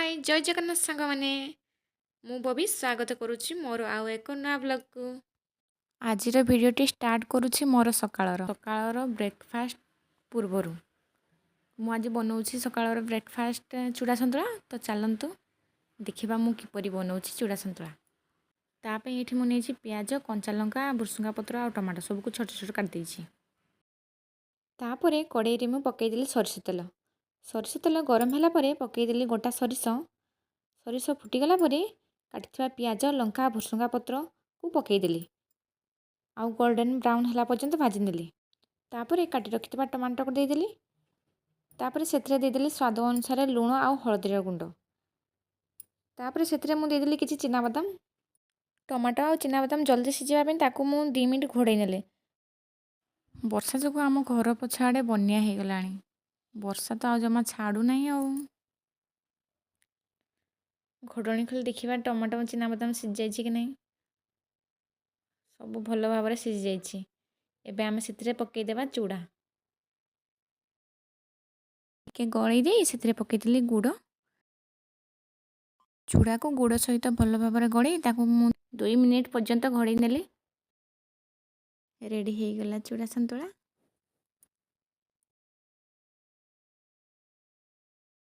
हाय जय जगन्नाथ सांग मैंने मु बबी स्वागत करुच्ची मोर आउ एक नया ब्लॉग को आज भिडियोटी स्टार्ट करुच्ची मोर सकाळर ब्रेकफास्ट पूर्वर मु आज बनाऊँगी सकाळर ब्रेकफास्ट चूड़ा सन्तुला। तो चलतु देखा मु किपरि बनाऊँगी चूड़ा सन्तुला। तापे ये मुझे पियाज कंचा लंका भुसुंगा पत्र आ टमाटो सबको छोट छोट काटि तापर कड़ाई में पकईदेली सरिष तेल गरम है पकईदेली गोटा सरिष फुटीगला काटी पियाज लंका भुसुंगा पत्र को पकईदेली आउ गोल्डन ब्राउन है पर्यंत भाजीनेली। तापर काटी रखि टमाटो को देदेली। तापर से देदेली स्वाद अनुसार लुण आउ हलदीर गुंड। तापर से मुझे किसी चिनाबादाम टमाटो आउ चिनाबादाम जल्दी सीझापी 2 मिनट घोड़े नेले। वर्षा जो आम घर पछाड़े बनिया हो गला। वर्षा तो आ जमा छाड़ू ना घोड़णी खोली देखा टमाटो चिनाबादाम सीझी कि नहीं। सब भल भाव सीझी जाइए। एबे आम से पकईदेवा चूड़ा के गलई दे से पकईदेली गुड़। चूड़ा को गुड़ सहित भल भाव गलई 2 मिनिट पर्यंत घोड़े नेली। रेडी हो गला चूड़ा सन्तुला।